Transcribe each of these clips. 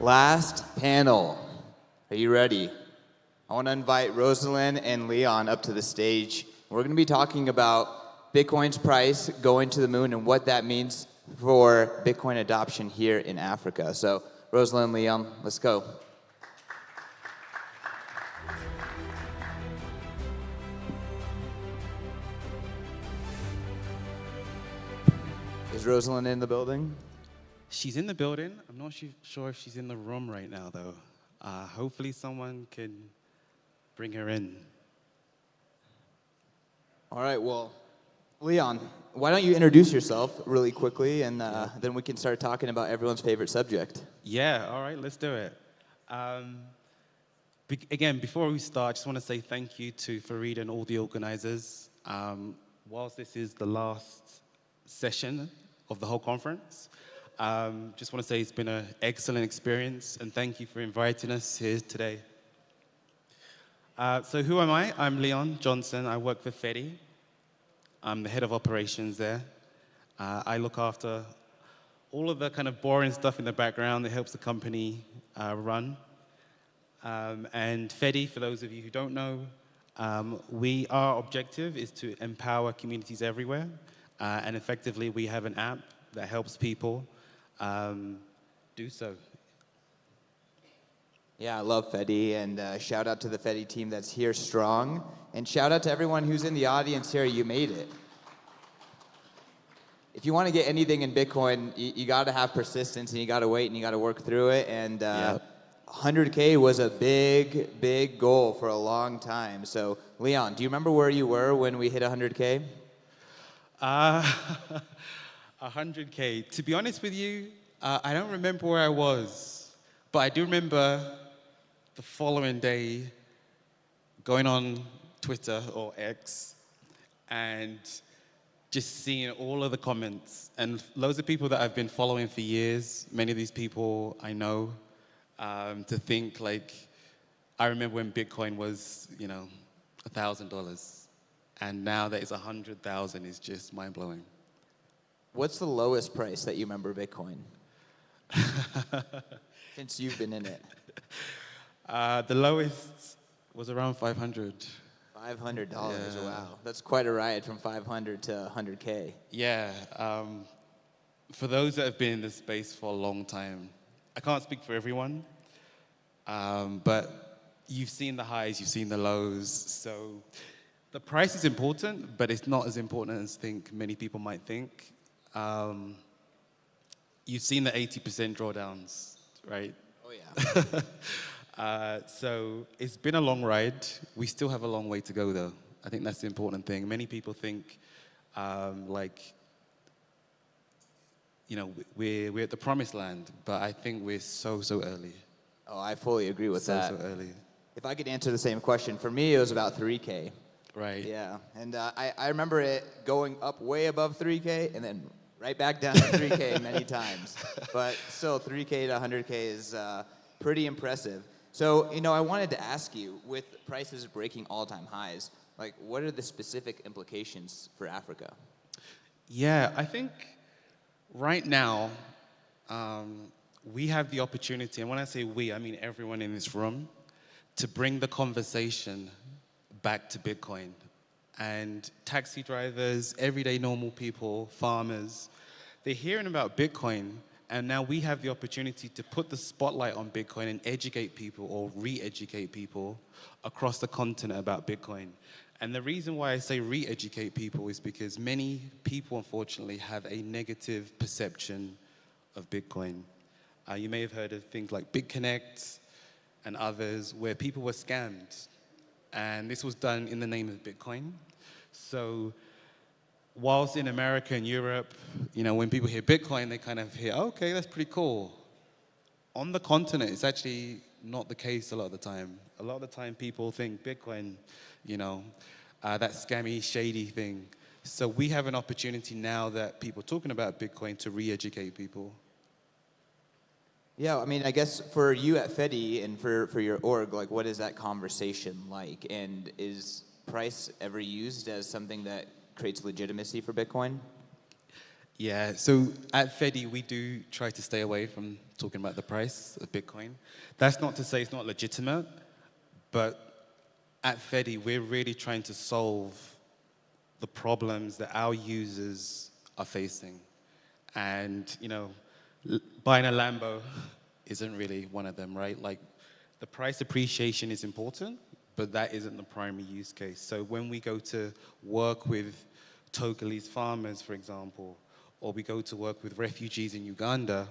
Last panel. Are you ready? I want to invite Rosalind and Leon up to the stage. We're going to be talking about Bitcoin's price going to the moon and what that means for Bitcoin adoption here in Africa. So, Rosalind, Leon, let's go. Is Rosalind in the building? She's in the building. I'm not sure if she's in the room right now, though. Hopefully someone can bring her in. All right, well, Leon, why don't you introduce yourself really quickly, and then we can start talking about everyone's favorite subject. Yeah, all right, let's do it. Again, before we start, I just want to say thank you to Fareed and all the organizers. Whilst this is the last session of the whole conference, just want to say it's been an excellent experience, and thank you for inviting us here today. So who am I? I'm Leon Johnson. I work for Fedi. I'm the head of operations there. I look after all of the kind of boring stuff in the background that helps the company run. And Fedi, for those of you who don't know, our objective is to empower communities everywhere. And effectively, we have an app that helps people do so. Yeah, I love Fedi, and shout out to the Fedi team that's here strong, and shout out to everyone who's in the audience here. You made it. If you want to get anything in Bitcoin, you got to have persistence, and you got to wait, and you got to work through it, and 100K was a big, big goal for a long time. So, Leon, do you remember where you were when we hit 100K? 100K. To be honest with you, I don't remember where I was, but I do remember the following day going on Twitter or X and just seeing all of the comments and loads of people that I've been following for years. Many of these people I know, to think like, I remember when Bitcoin was, $1,000. And now that it's 100,000 is just mind-blowing. What's the lowest price that you remember Bitcoin? Since you've been in it. The lowest was around 500. $500, wow. That's quite a ride from 500 to 100K. Yeah. For those that have been in this space for a long time, I can't speak for everyone, but you've seen the highs, you've seen the lows, so the price is important, but it's not as important as many people might think. You've seen the 80% drawdowns, right? Oh, yeah. So it's been a long ride. We still have a long way to go, though. I think that's the important thing. Many people think, we're at the promised land, but I think we're so early. Oh, I fully agree with that. So early. If I could answer the same question, for me, it was about 3K. Right. Yeah, and I remember it going up way above 3K and then right back down to 3K many times. But still, 3K to 100K is pretty impressive. So, I wanted to ask you, with prices breaking all-time highs, what are the specific implications for Africa? Yeah, I think right now we have the opportunity, and when I say we, I mean everyone in this room, to bring the conversation back to Bitcoin. And taxi drivers, everyday normal people, farmers, they're hearing about Bitcoin, and now we have the opportunity to put the spotlight on Bitcoin and educate people or re-educate people across the continent about Bitcoin. And the reason why I say re-educate people is because many people, unfortunately, have a negative perception of Bitcoin. You may have heard of things like BitConnect and others where people were scammed. And this was done in the name of Bitcoin. So whilst in America and Europe, when people hear Bitcoin, they kind of hear, okay, that's pretty cool. On the continent, it's actually not the case a lot of the time. A lot of the time, people think Bitcoin, that scammy, shady thing. So we have an opportunity now that people are talking about Bitcoin to re-educate people. Yeah, I mean, I guess for you at Fedi and for your org, what is that conversation like? And is price ever used as something that creates legitimacy for Bitcoin? Yeah, so at Fedi, we do try to stay away from talking about the price of Bitcoin. That's not to say it's not legitimate, but at Fedi, we're really trying to solve the problems that our users are facing. And, buying a Lambo isn't really one of them, right? Like, the price appreciation is important, but that isn't the primary use case. So when we go to work with Togolese farmers, for example, or we go to work with refugees in Uganda,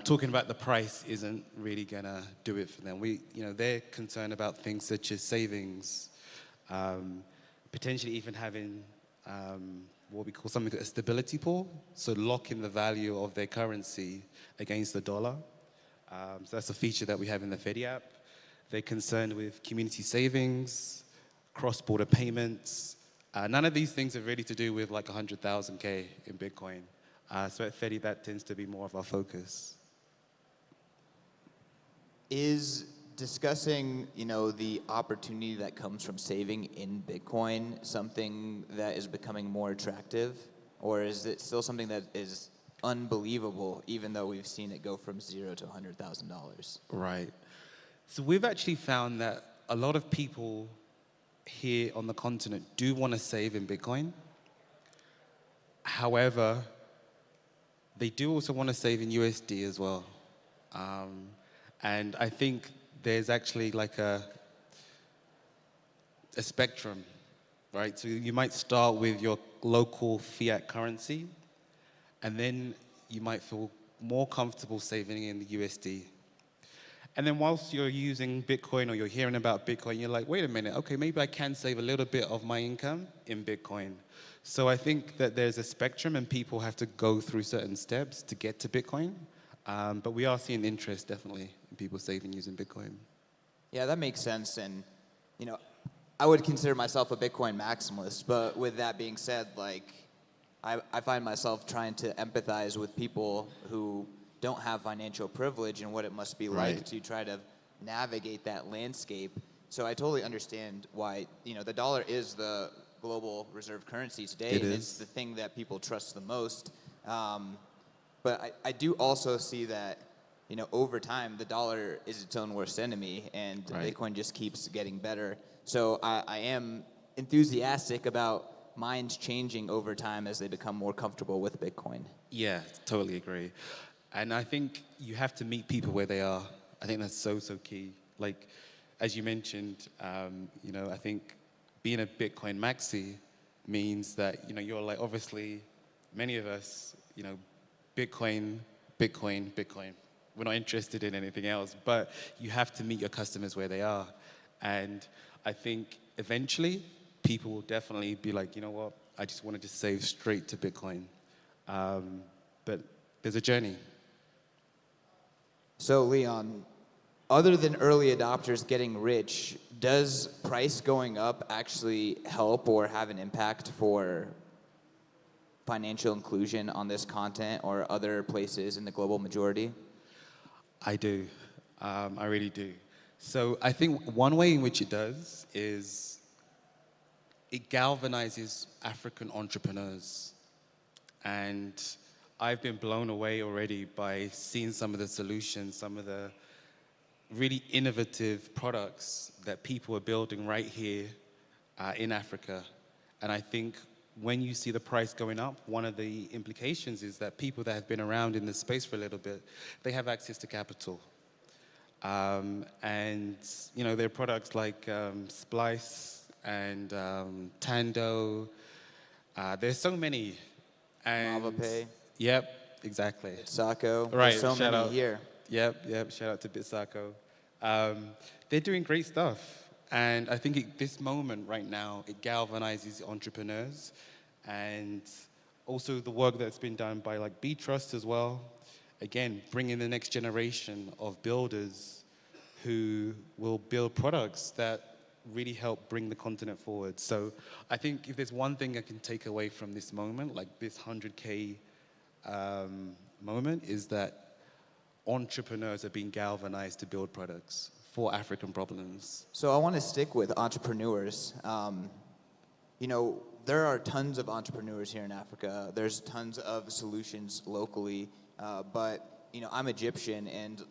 talking about the price isn't really gonna do it for them. They're concerned about things such as savings, potentially even having what we call something a stability pool, so locking the value of their currency against the dollar. So that's a feature that we have in the Fedi app. They're concerned with community savings, cross-border payments. None of these things are really to do with like 100,000 K in Bitcoin. So at Fedi, that tends to be more of our focus. Is discussing, the opportunity that comes from saving in Bitcoin something that is becoming more attractive? Or is it still something that is unbelievable, even though we've seen it go from $0 to $100,000? Right. So we've actually found that a lot of people here on the continent do want to save in Bitcoin. However, they do also want to save in USD as well. And I think there's actually like a spectrum, right? So you might start with your local fiat currency, and then you might feel more comfortable saving in the USD. And then whilst you're using Bitcoin or you're hearing about Bitcoin, you're like, wait a minute, okay, maybe I can save a little bit of my income in Bitcoin. So I think that there's a spectrum and people have to go through certain steps to get to Bitcoin. But we are seeing interest definitely in people saving using Bitcoin. Yeah, that makes sense. And, I would consider myself a Bitcoin maximalist. But with that being said, I find myself trying to empathize with people who don't have financial privilege and what it must be like Right. to try to navigate that landscape. So I totally understand why, the dollar is the global reserve currency today. It and is. It's the thing that people trust the most. But I do also see that, over time, the dollar is its own worst enemy, and Right. Bitcoin just keeps getting better. So I am enthusiastic about minds changing over time as they become more comfortable with Bitcoin. Yeah, totally agree. And I think you have to meet people where they are. I think that's so, so key. Like, as you mentioned, I think being a Bitcoin maxi means that, you're like, obviously, many of us, Bitcoin, Bitcoin, Bitcoin. We're not interested in anything else, but you have to meet your customers where they are. And I think eventually people will definitely be like, you know what, I just want to just save straight to Bitcoin. But there's a journey. So, Leon, other than early adopters getting rich, does price going up actually help or have an impact for financial inclusion on this content or other places in the global majority? I do. I really do. So I think one way in which it does is it galvanizes African entrepreneurs. And I've been blown away already by seeing some of the solutions, some of the really innovative products that people are building right here in Africa. And I think when you see the price going up, one of the implications is that people that have been around in this space for a little bit, they have access to capital. And, there are products like Splice and Tando. There's so many. And MavaPay, Yep, exactly. Sacco, Right, there's so shout many out. here. Yep, shout out to Bitsaco. They're doing great stuff. And I think this moment right now, it galvanizes entrepreneurs and also the work that's been done by like B Trust as well. Again, bringing the next generation of builders who will build products that really help bring the continent forward. So I think if there's one thing I can take away from this moment, like this 100K moment, is that entrepreneurs are being galvanized to build products for African problems. So I want to stick with entrepreneurs. there are tons of entrepreneurs here in Africa. There's tons of solutions locally, but I'm Egyptian, and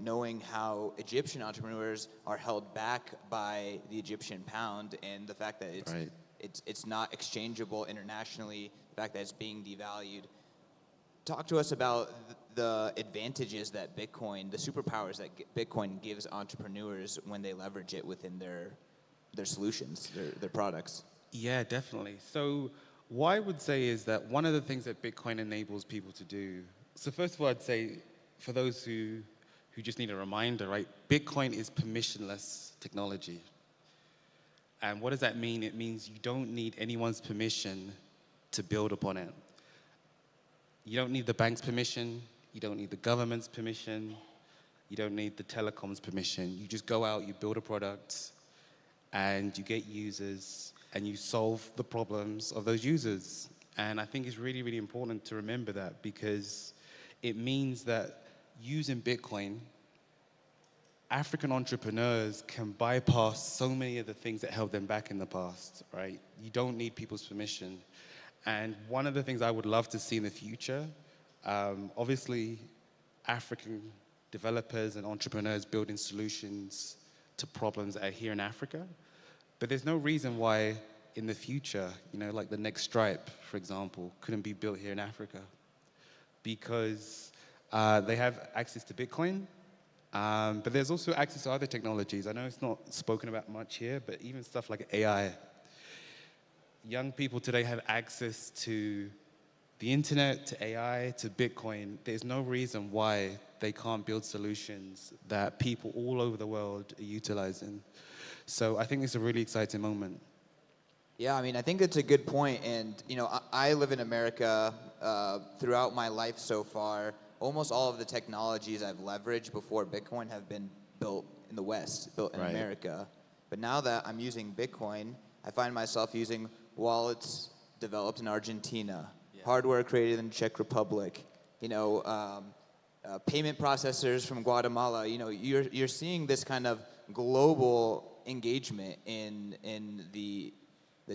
knowing how Egyptian entrepreneurs are held back by the Egyptian pound and the fact that Right. it's not exchangeable internationally, the fact that it's being devalued. Talk to us about the advantages that Bitcoin, the superpowers that Bitcoin gives entrepreneurs when they leverage it within their solutions, their products. Yeah, definitely. So what I would say is that one of the things that Bitcoin enables people to do. So first of all, I'd say for those who just need a reminder, right? Bitcoin is permissionless technology. And what does that mean? It means you don't need anyone's permission to build upon it. You don't need the bank's permission. You don't need the government's permission. You don't need the telecom's permission. You just go out, you build a product, and you get users, and you solve the problems of those users. And I think it's really, really important to remember that, because it means that using Bitcoin, African entrepreneurs can bypass so many of the things that held them back in the past, right? You don't need people's permission. And one of the things I would love to see in the future, obviously, African developers and entrepreneurs building solutions to problems that are here in Africa. But there's no reason why in the future, like the next Stripe, for example, couldn't be built here in Africa. Because they have access to Bitcoin, but there's also access to other technologies. I know it's not spoken about much here, but even stuff like AI. Young people today have access to the internet, to AI, to Bitcoin. There's no reason why they can't build solutions that people all over the world are utilizing. So I think it's a really exciting moment. Yeah, I think it's a good point. And, I live in America. Throughout my life so far, almost all of the technologies I've leveraged before Bitcoin have been built in the West, built in Right. America. But now that I'm using Bitcoin, I find myself using wallets developed in Argentina, hardware created in Czech Republic, payment processors from Guatemala. You're seeing this kind of global engagement in the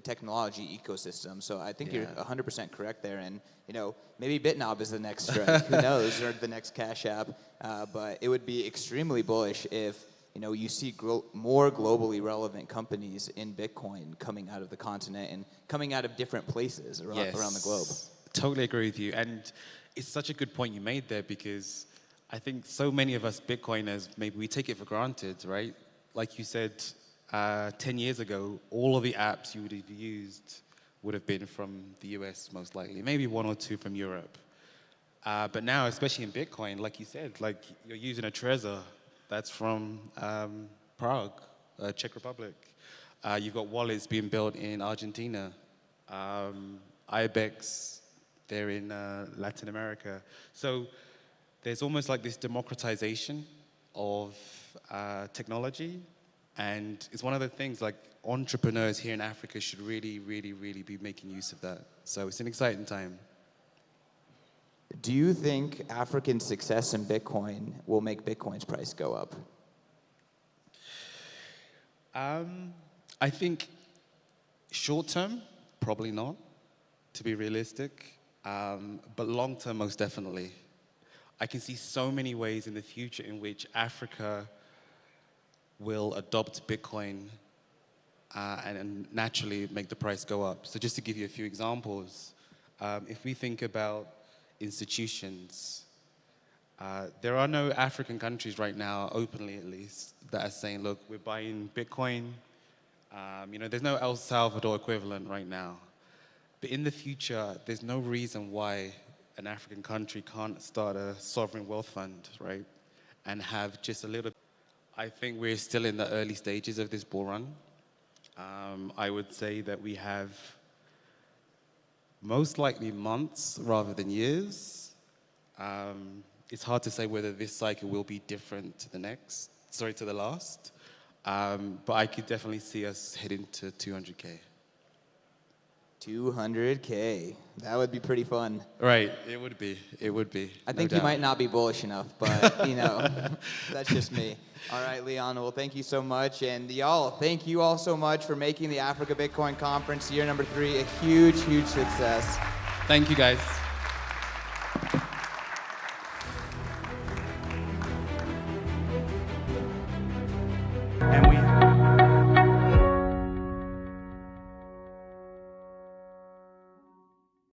technology ecosystem. So I think you're 100% correct there. And, maybe BitNob is the next Stripe. Who knows? Or the next Cash App. But it would be extremely bullish if, you see more globally relevant companies in Bitcoin coming out of the continent and coming out of different places around the globe. Totally agree with you. And it's such a good point you made there, because I think so many of us Bitcoiners, maybe we take it for granted, right? Like you said, 10 years ago, all of the apps you would have used would have been from the US, most likely. Maybe one or two from Europe. But now, especially in Bitcoin, like you said, like you're using a Trezor that's from Prague, Czech Republic. You've got wallets being built in Argentina. IBEX, they're in Latin America. So there's almost like this democratization of technology. And it's one of the things, like, entrepreneurs here in Africa should really, really, really be making use of that. So it's an exciting time. Do you think African success in Bitcoin will make Bitcoin's price go up? I think short term, probably not, to be realistic. But long term, most definitely. I can see so many ways in the future in which Africa will adopt Bitcoin and naturally make the price go up. So just to give you a few examples, if we think about institutions, there are no African countries right now, openly at least, that are saying, look, we're buying Bitcoin. There's no El Salvador equivalent right now. But in the future, there's no reason why an African country can't start a sovereign wealth fund, right? And have just a little. I think we're still in the early stages of this bull run. I would say that we have most likely months rather than years. It's hard to say whether this cycle will be different to the last. But I could definitely see us heading to 200K. 200K. That would be pretty fun. Right. It would be. It would be. I no think you doubt. might not be bullish enough, but, that's just me. All right, Leon, well, thank you so much. And y'all, thank you all so much for making the Africa Bitcoin Conference year number 3 a huge, huge success. Thank you, guys. And we